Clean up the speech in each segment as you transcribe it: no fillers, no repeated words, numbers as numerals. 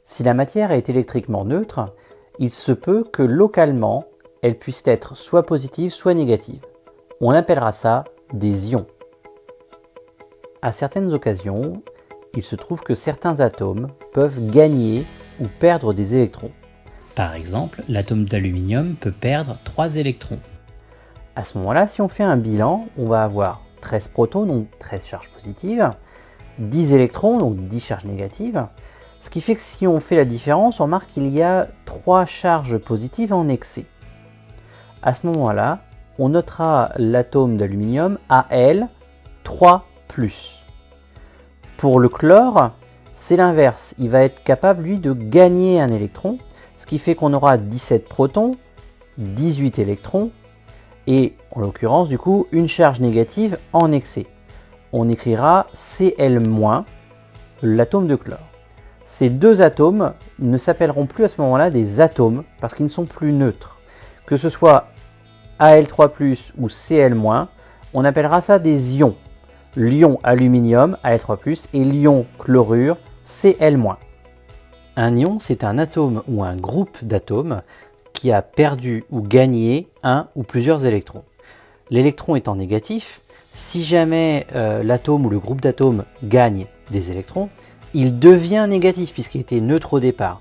Si la matière est électriquement neutre, il se peut que localement, elle puisse être soit positive, soit négative. On appellera ça des ions. À certaines occasions, il se trouve que certains atomes peuvent gagner ou perdre des électrons. Par exemple, l'atome d'aluminium peut perdre 3 électrons. À ce moment-là, si on fait un bilan, on va avoir 13 protons, donc 13 charges positives, 10 électrons, donc 10 charges négatives, ce qui fait que si on fait la différence, on remarque qu'il y a 3 charges positives en excès. À ce moment-là, on notera l'atome d'aluminium Al 3+. Pour le chlore, c'est l'inverse, il va être capable lui de gagner un électron, ce qui fait qu'on aura 17 protons, 18 électrons, et en l'occurrence du coup une charge négative en excès. On écrira Cl-, l'atome de chlore. Ces deux atomes ne s'appelleront plus à ce moment-là des atomes parce qu'ils ne sont plus neutres. Que ce soit Al3+ ou Cl-, on appellera ça des ions. L'ion aluminium, Al3+, et l'ion chlorure, Cl-. Un ion, c'est un atome ou un groupe d'atomes qui a perdu ou gagné un ou plusieurs électrons. L'électron étant négatif, si jamais l'atome ou le groupe d'atomes gagne des électrons, il devient négatif puisqu'il était neutre au départ.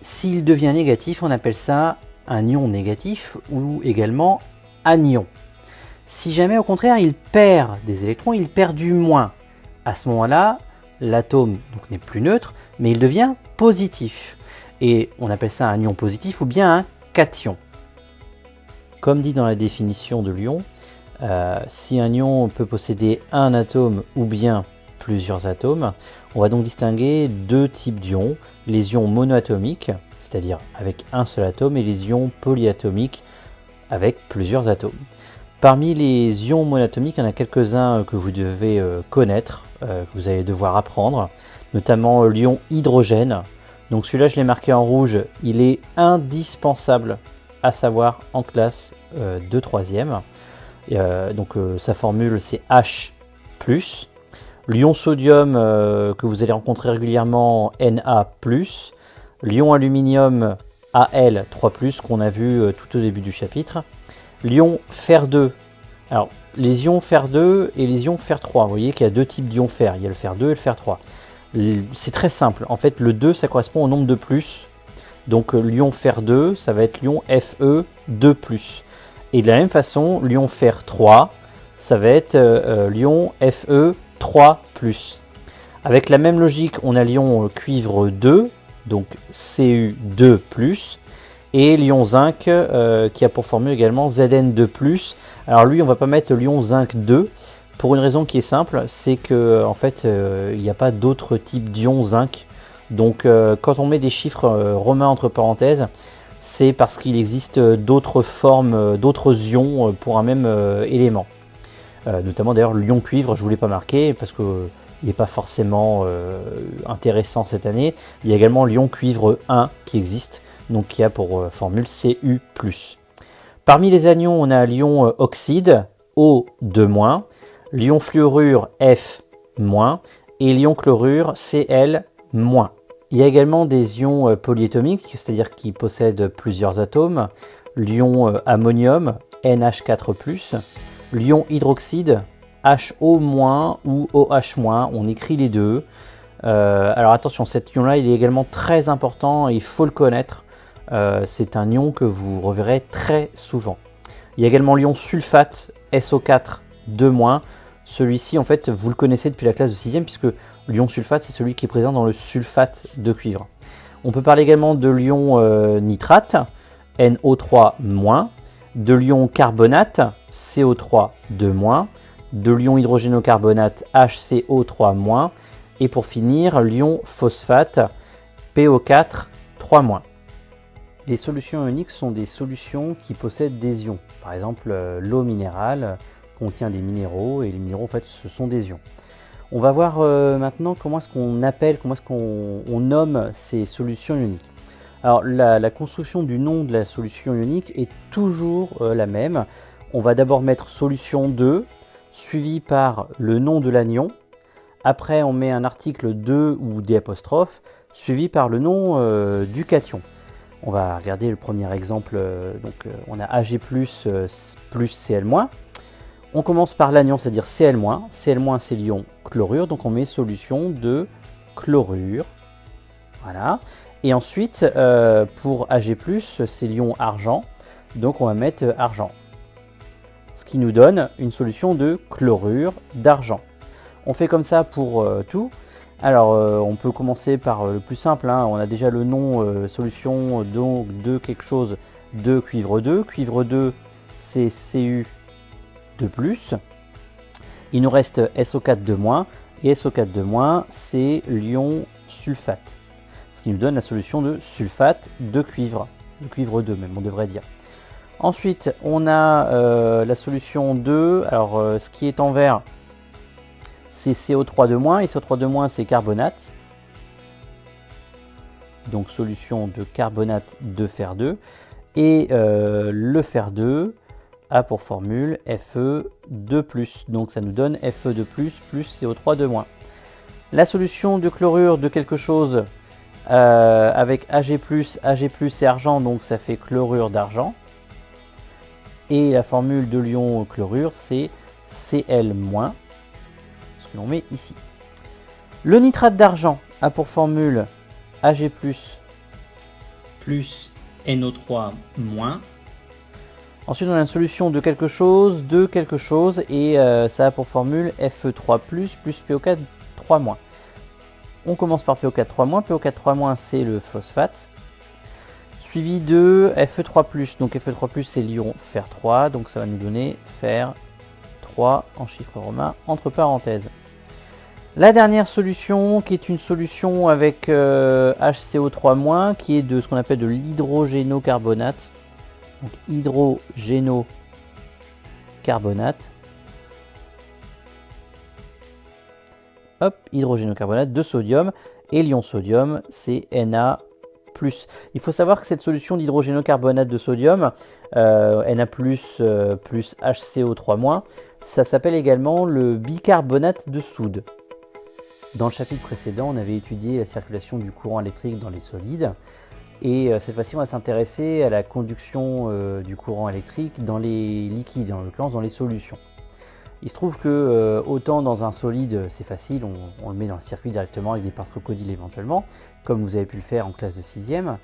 S'il devient négatif, on appelle ça un ion négatif ou également anion. Si jamais au contraire il perd des électrons, il perd du moins. À ce moment-là, l'atome n'est plus neutre, mais il devient positif. Et on appelle ça un ion positif ou bien un cation. Comme dit dans la définition de l'ion, si un ion peut posséder un atome ou bien plusieurs atomes, on va donc distinguer deux types d'ions, les ions monoatomiques, c'est-à-dire avec un seul atome, et les ions polyatomiques avec plusieurs atomes. Parmi les ions monoatomiques, il y en a quelques-uns que vous devez connaître, que vous allez devoir apprendre, notamment l'ion hydrogène. Donc celui-là, je l'ai marqué en rouge, il est indispensable à savoir en classe de 3e. Sa formule, c'est H+. L'ion sodium que vous allez rencontrer régulièrement, Na+. L'ion aluminium, Al3+, qu'on a vu tout au début du chapitre. L'ion fer2. Alors, les ions fer2 et les ions fer3. Vous voyez qu'il y a deux types d'ions fer. Il y a le fer2 et le fer3. C'est très simple. En fait, le 2, ça correspond au nombre de plus. Donc, l'ion fer2, ça va être l'ion Fe2+. Et de la même façon, l'ion fer3, ça va être l'ion Fe3+. Avec la même logique, on a l'ion cuivre 2, donc Cu2+, et l'ion zinc qui a pour formule également Zn2+. Alors lui, on va pas mettre l'ion zinc 2 pour une raison qui est simple, c'est que en fait, il n'y a pas d'autre type d'ion zinc. Donc quand on met des chiffres romains entre parenthèses, c'est parce qu'il existe d'autres formes, d'autres ions pour un même élément. Notamment d'ailleurs l'ion cuivre, je ne vous l'ai pas marqué parce qu'il n'est pas forcément intéressant cette année. Il y a également l'ion cuivre 1 qui existe, donc qui a pour formule Cu+. Parmi les anions, on a l'ion oxyde, O2-, l'ion fluorure, F-, et l'ion chlorure, Cl-. Il y a également des ions polyatomiques, c'est-à-dire qui possèdent plusieurs atomes. L'ion ammonium, NH4+, l'ion hydroxyde, HO- ou OH-, on écrit les deux. Alors attention, cet ion-là, il est également très important et il faut le connaître. C'est un ion que vous reverrez très souvent. Il y a également l'ion sulfate, SO4, 2-. Celui-ci, en fait, vous le connaissez depuis la classe de 6e, puisque l'ion sulfate, c'est celui qui est présent dans le sulfate de cuivre. On peut parler également de l'ion nitrate, NO3-, de l'ion carbonate, CO3, 2-, de l'ion hydrogénocarbonate, HCO3-, et pour finir, l'ion phosphate, PO4, 3-. Les solutions ioniques sont des solutions qui possèdent des ions. Par exemple, l'eau minérale contient des minéraux, et les minéraux, en fait, ce sont des ions. On va voir maintenant comment est-ce qu'on appelle, comment est-ce qu'on nomme ces solutions ioniques. Alors, la construction du nom de la solution ionique est toujours la même. On va d'abord mettre solution 2, suivi par le nom de l'anion. Après, on met un article 2 ou des apostrophes, suivi par le nom du cation. On va regarder le premier exemple. On a Ag+, plus Cl-. On commence par l'anion, c'est-à-dire Cl-. Cl- c'est l'ion chlorure, donc on met solution de chlorure. Voilà. Et ensuite, pour Ag+, c'est l'ion argent, donc on va mettre argent. Ce qui nous donne une solution de chlorure d'argent. On fait comme ça pour tout. Alors, on peut commencer par le plus simple. On a déjà le nom solution donc, de quelque chose de cuivre 2. Cuivre 2, c'est Cu2+. Il nous reste SO4 et SO4 c'est l'ion sulfate. Ce qui nous donne la solution de sulfate de cuivre 2 même, on devrait dire. Ensuite, on a la solution 2. Alors, ce qui est en vert, c'est CO3 et CO3 c'est carbonate. Donc solution de carbonate de fer 2. Et le fer 2 a pour formule Fe2+. Donc ça nous donne Fe2+, plus CO3 La solution de chlorure de quelque chose avec Ag+, et argent, donc ça fait chlorure d'argent. Et la formule de l'ion chlorure, c'est Cl-, ce que l'on met ici. Le nitrate d'argent a pour formule Ag+, plus NO3-. Ensuite, on a une solution de quelque chose, et ça a pour formule Fe3+, plus PO4 3-. On commence par PO4 3-. PO4 3-, c'est le phosphate. Suivi de Fe3+. Donc Fe3+, c'est l'ion fer 3. Donc ça va nous donner fer 3 en chiffres romains entre parenthèses. La dernière solution, qui est une solution avec HCO3-, qui est de ce qu'on appelle de l'hydrogénocarbonate. Donc hydrogénocarbonate. Hop, hydrogénocarbonate de sodium. Et l'ion sodium, c'est Na+. Il faut savoir que cette solution d'hydrogénocarbonate de sodium, Na+, plus HCO3-, ça s'appelle également le bicarbonate de soude. Dans le chapitre précédent, on avait étudié la circulation du courant électrique dans les solides. Et cette fois-ci, on va s'intéresser à la conduction du courant électrique dans les liquides, en l'occurrence dans les solutions. Il se trouve que autant dans un solide, c'est facile, on le met dans le circuit directement avec des pinces crocodiles éventuellement, comme vous avez pu le faire en classe de 6e.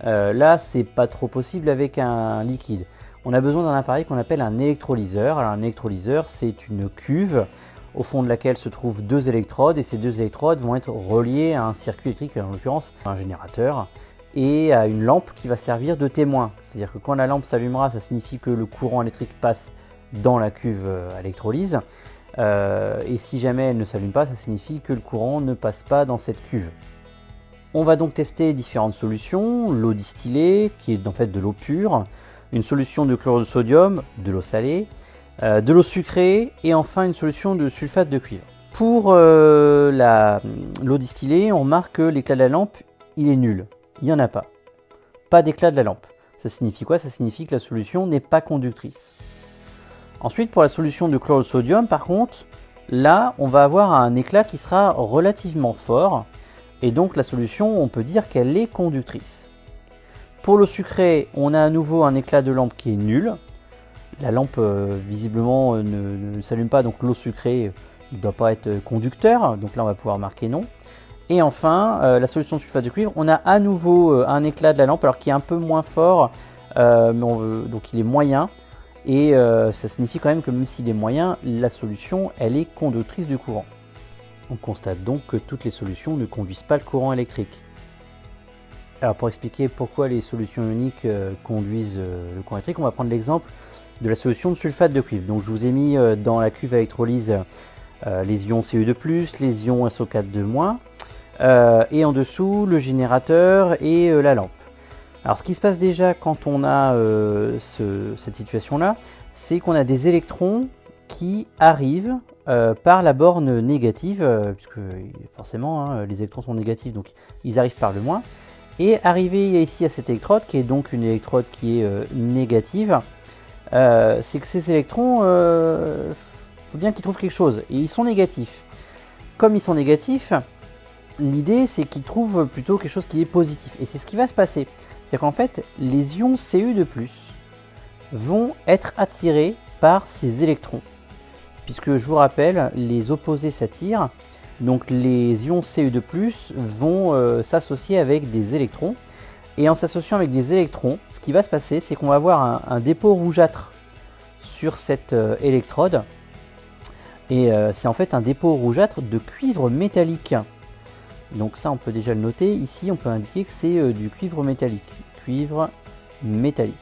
Là, c'est pas trop possible avec un liquide. On a besoin d'un appareil qu'on appelle un électrolyseur. Alors un électrolyseur, c'est une cuve au fond de laquelle se trouvent deux électrodes, et ces deux électrodes vont être reliées à un circuit électrique, en l'occurrence un générateur, et à une lampe qui va servir de témoin. C'est-à-dire que quand la lampe s'allumera, ça signifie que le courant électrique passe dans la cuve à électrolyse, et si jamais elle ne s'allume pas, ça signifie que le courant ne passe pas dans cette cuve. On va donc tester différentes solutions, l'eau distillée, qui est en fait de l'eau pure, une solution de chlorure de sodium, de l'eau salée, de l'eau sucrée, et enfin une solution de sulfate de cuivre. Pour l'eau distillée, on remarque que l'éclat de la lampe, il est nul. Il n'y en a pas. Pas d'éclat de la lampe. Ça signifie quoi? Ça signifie que la solution n'est pas conductrice. Ensuite, pour la solution de chlorure de sodium, par contre, là, on va avoir un éclat qui sera relativement fort. Et donc, la solution, on peut dire qu'elle est conductrice. Pour l'eau sucrée, on a à nouveau un éclat de lampe qui est nul. La lampe, visiblement, ne s'allume pas, donc l'eau sucrée ne doit pas être conducteur. Donc là, on va pouvoir marquer non. Et enfin, la solution de sulfate de cuivre, on a à nouveau un éclat de la lampe, alors qui est un peu moins fort, donc il est moyen. Et ça signifie quand même que même s'il est moyen, la solution, elle est conductrice du courant. On constate donc que toutes les solutions ne conduisent pas le courant électrique. Alors pour expliquer pourquoi les solutions ioniques conduisent le courant électrique, on va prendre l'exemple de la solution de sulfate de cuivre. Donc je vous ai mis dans la cuve à électrolyse les ions Cu2+, les ions SO4 et en dessous le générateur et la lampe. Alors ce qui se passe déjà quand on a cette situation-là, c'est qu'on a des électrons qui arrivent par la borne négative, puisque forcément les électrons sont négatifs, donc ils arrivent par le moins. Et arrivé ici à cette électrode, qui est donc une électrode qui est négative, c'est que ces électrons, faut bien qu'ils trouvent quelque chose, et ils sont négatifs. Comme ils sont négatifs, l'idée c'est qu'ils trouvent plutôt quelque chose qui est positif. Et c'est ce qui va se passer. C'est qu'en fait, les ions Cu2+, vont être attirés par ces électrons. Puisque je vous rappelle, les opposés s'attirent. Donc les ions Cu2+, vont s'associer avec des électrons. Et en s'associant avec des électrons, ce qui va se passer, c'est qu'on va avoir un dépôt rougeâtre sur cette électrode. Et c'est en fait un dépôt rougeâtre de cuivre métallique. Donc ça, on peut déjà le noter. Ici, on peut indiquer que c'est du cuivre métallique. Cuivre métallique.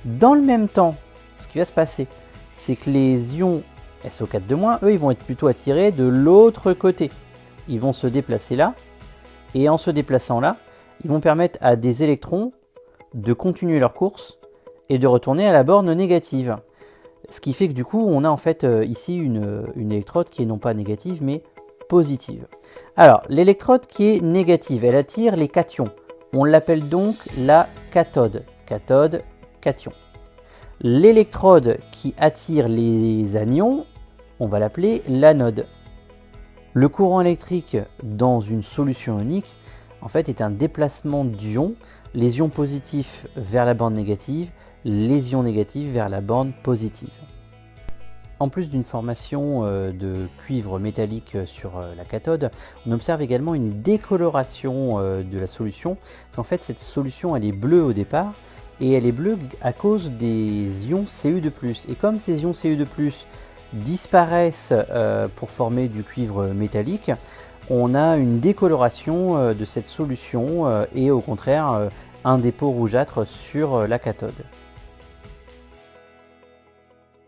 Dans le même temps, ce qui va se passer, c'est que les ions SO4-, eux, ils vont être plutôt attirés de l'autre côté. Ils vont se déplacer là. Et en se déplaçant là, ils vont permettre à des électrons de continuer leur course et de retourner à la borne négative. Ce qui fait que du coup, on a en fait ici une électrode qui est non pas négative, mais positive. Alors, l'électrode qui est négative, elle attire les cations. On l'appelle donc la cathode. Cathode, cation. L'électrode qui attire les anions, on va l'appeler l'anode. Le courant électrique dans une solution ionique, en fait, est un déplacement d'ions, les ions positifs vers la borne négative, les ions négatifs vers la borne positive. En plus d'une formation de cuivre métallique sur la cathode, on observe également une décoloration de la solution. Parce qu'en fait, cette solution, elle est bleue au départ, et elle est bleue à cause des ions Cu2+. Et comme ces ions Cu2+ disparaissent pour former du cuivre métallique, on a une décoloration de cette solution et au contraire un dépôt rougeâtre sur la cathode.